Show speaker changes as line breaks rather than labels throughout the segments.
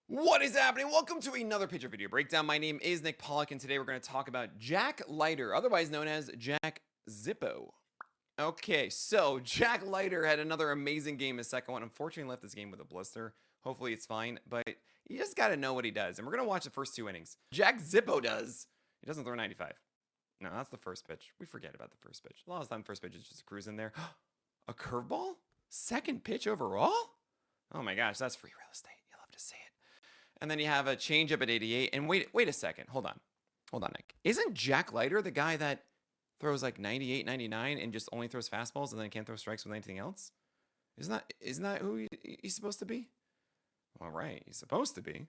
What is happening? Welcome to another pitcher video breakdown. My name is Nick Pollock, and today we're going to talk about Jack Leiter, otherwise known as Jack Zippo. Okay, so Jack Leiter had another amazing game, his second one. Unfortunately, left this game with a blister. Hopefully it's fine, but you just got to know what he does. And we're going to watch the first two innings. Jack Zippo does. He doesn't throw 95. No, that's the first pitch. We forget about the first pitch. A lot of the time, first pitch is just a cruise in there. A curveball? Second pitch overall? Oh my gosh, that's free real estate. You love to see it. And then you have a changeup at 88. And wait a second. Hold on, Nick. Isn't Jack Leiter the guy that throws like 98, 99 and just only throws fastballs and then can't throw strikes with anything else? Isn't that who he's supposed to be? All right, he's supposed to be,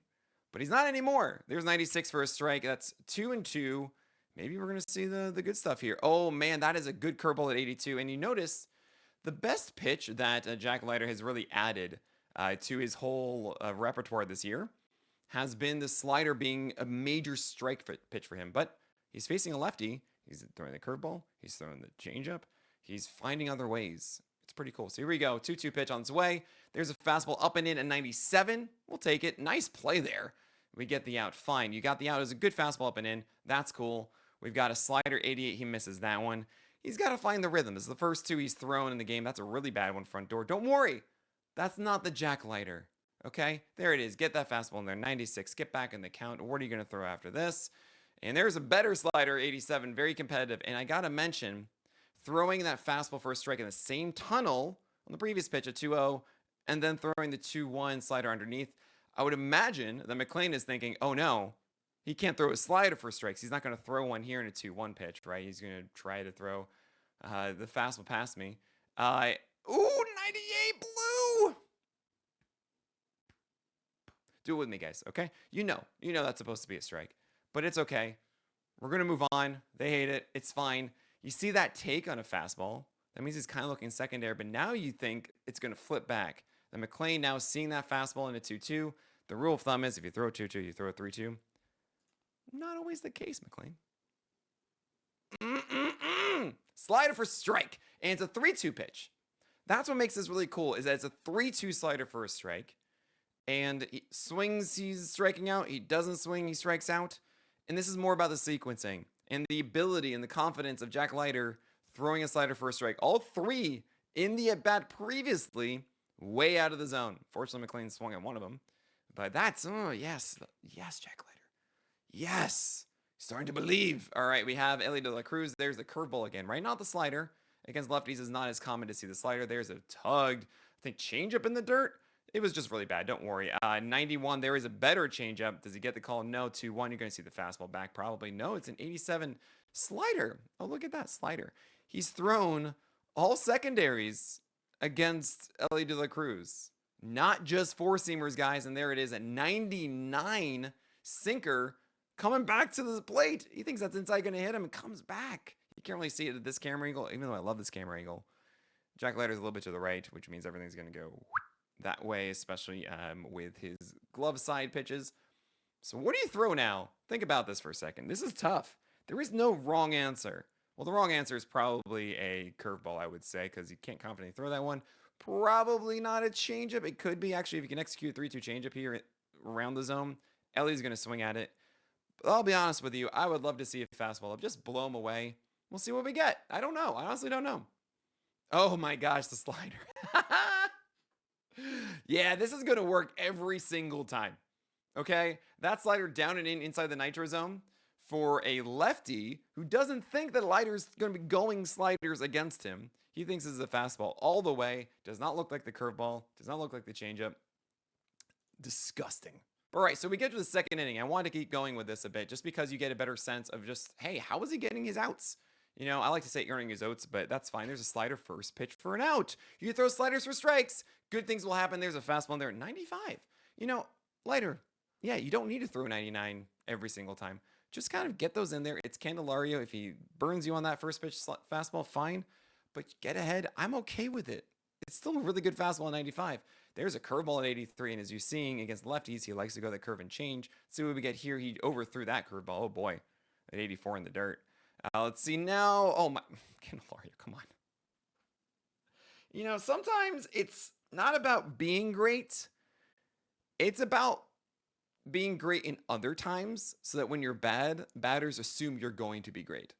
but he's not anymore. There's 96 for a strike. That's 2-2. Maybe we're gonna see the good stuff here. Oh man, that is a good curveball at 82. And you notice the best pitch that Jack Leiter has really added to his whole repertoire this year has been the slider being a major strike pitch for him. But he's facing a lefty. He's throwing the curveball. He's throwing the changeup. He's finding other ways. It's pretty cool. So here we go. 2-2 pitch on its way. There's a fastball up and in at 97. We'll take it. Nice play there. We get the out. Fine. You got the out. It was a good fastball up and in. That's cool. We've got a slider 88. He misses that one. He's got to find the rhythm. This is the first two he's thrown in the game. That's a really bad one front door. Don't worry. That's not the Jack Leiter. Okay, there it is. Get that fastball in there. 96. Get back in the count. What are you going to throw after this? And there's a better slider, 87. Very competitive. And I got to mention, throwing that fastball for a strike in the same tunnel on the previous pitch at 2-0, and then throwing the 2-1 slider underneath. I would imagine that McLean is thinking, oh no, he can't throw a slider for strikes. He's not going to throw one here in a 2-1 pitch, right? He's going to try to throw the fastball past me. Ooh, 98 blue! Do it with me, guys, okay? You know that's supposed to be a strike, but it's okay. We're going to move on. They hate it. It's fine. You see that take on a fastball? That means he's kind of looking secondary, but now you think it's going to flip back. The McLean now seeing that fastball in a 2-2. The rule of thumb is if you throw a 2-2, you throw a 3-2. Not always the case, McLean. Slider for strike, and it's a 3-2 pitch. That's what makes this really cool, is that it's a 3-2 slider for a strike. And he swings, he's striking out. He doesn't swing, he strikes out. And this is more about the sequencing and the ability and the confidence of Jack Leiter throwing a slider for a strike. All three in the at-bat previously, way out of the zone. Fortunately, McLean swung at one of them. But that's, oh, yes, Jack Leiter. Yes, starting to believe. All right, we have Ellie de la Cruz. There's the curveball again, right? Not the slider. Against lefties, is not as common to see the slider. There's a tugged, I think, changeup in the dirt. It was just really bad. Don't worry. 91, there is a better changeup. Does he get the call? No. 2-1, you're going to see the fastball back. Probably no. It's an 87 slider. Oh, look at that slider. He's thrown all secondaries against Ellie de la Cruz. Not just four-seamers, guys. And there it is, a 99 sinker coming back to the plate. He thinks that's inside going to hit him and comes back. You can't really see it at this camera angle, even though I love this camera angle. Jack Leiter's a little bit to the right, which means everything's going to go that way, especially with his glove side pitches. So what do you throw now? Think about this for a second. This is tough. There is no wrong answer. Well, the wrong answer is probably a curveball, I would say, because you can't confidently throw that one. Probably not a changeup. It could be, actually, if you can execute a 3-2 changeup here around the zone. Ellie's going to swing at it. But I'll be honest with you. I would love to see a fastball up. Just blow him away. We'll see what we get. I don't know. I honestly don't know. Oh my gosh, the slider. Yeah, this is going to work every single time. Okay? That slider down and in inside the nitro zone for a lefty who doesn't think that Leiter's going to be going sliders against him. He thinks this is a fastball all the way. Does not look like the curveball. Does not look like the changeup. Disgusting. All right, so we get to the second inning. I wanted to keep going with this a bit just because you get a better sense of just, hey, how is he getting his outs? You know, I like to say earning his oats, but that's fine. There's a slider first pitch for an out. You throw sliders for strikes. Good things will happen. There's a fastball in there. 95. You know, Leiter, yeah, you don't need to throw 99 every single time. Just kind of get those in there. It's Candelario. If he burns you on that first pitch fastball, fine. But get ahead. I'm okay with it. It's still a really good fastball at 95. There's a curveball at 83, and as you're seeing against lefties, he likes to go that curve and change. See what we get here. He overthrew that curveball. Oh, boy. At 84 in the dirt. Let's see now. Oh, my. Candelario, come on. You know, sometimes it's not about being great. It's about being great in other times so that when you're bad, batters assume you're going to be great.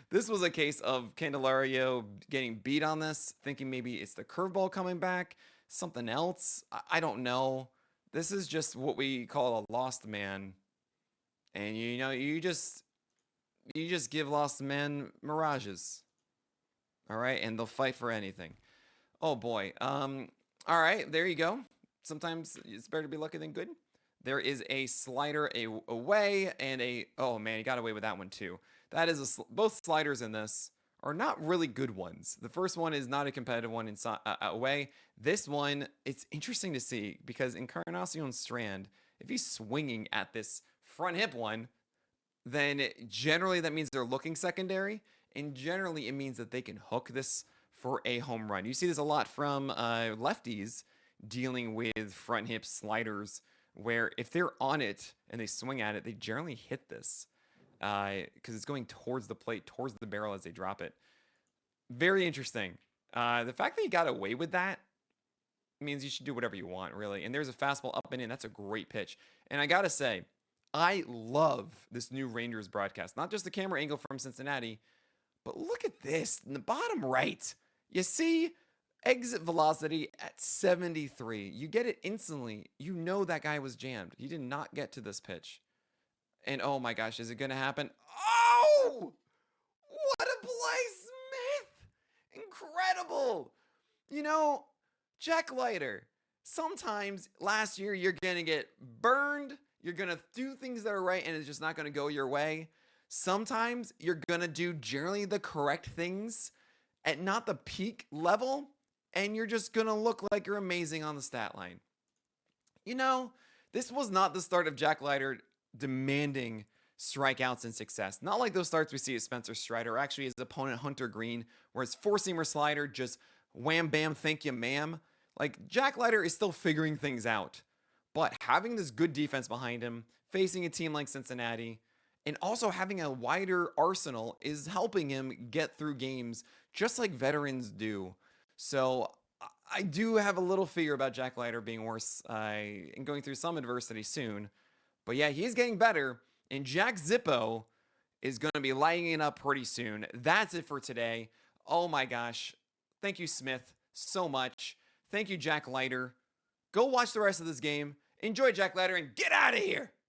This was a case of Candelario getting beat on this, thinking maybe it's the curveball coming back, something else. I don't know. This is just what we call a lost man. And you just give lost men mirages. All right, and they'll fight for anything. Oh boy. All right, there you go. Sometimes it's better to be lucky than good. There is a slider away and oh man, he got away with that one too. That is both sliders in this are not really good ones. The first one is not a competitive one inside away. This one, it's interesting to see because Encarnacion Strand, if he's swinging at this front hip one, then generally that means they're looking secondary, and generally it means that they can hook this for a home run. You see this a lot from lefties dealing with front hip sliders, where if they're on it and they swing at it, they generally hit this because it's going towards the plate, towards the barrel as they drop it. Very interesting. The fact that he got away with that means you should do whatever you want, really. And there's a fastball up and in. That's a great pitch. And I got to say, I love this new Rangers broadcast. Not just the camera angle from Cincinnati, but look at this in the bottom right. You see exit velocity at 73. You get it instantly. You know that guy was jammed. He did not get to this pitch. And oh my gosh, is it going to happen? Oh! What a play, Smith! Incredible! You know, Jack Leiter, sometimes last year you're going to get burned. You're going to do things that are right and it's just not going to go your way. Sometimes you're going to do generally the correct things at not the peak level, and you're just going to look like you're amazing on the stat line. You know, this was not the start of Jack Leiter demanding strikeouts and success. Not like those starts we see at Spencer Strider, or actually his opponent Hunter Green, where his four-seamer slider just wham, bam, thank you, ma'am. Like, Jack Leiter is still figuring things out. But having this good defense behind him, facing a team like Cincinnati, and also having a wider arsenal is helping him get through games just like veterans do. So I do have a little fear about Jack Leiter being worse and going through some adversity soon. But yeah, he's getting better. And Jack Zippo is going to be lighting it up pretty soon. That's it for today. Oh my gosh. Thank you, Smith, so much. Thank you, Jack Leiter. Go watch the rest of this game. Enjoy Jack Leiter and get out of here.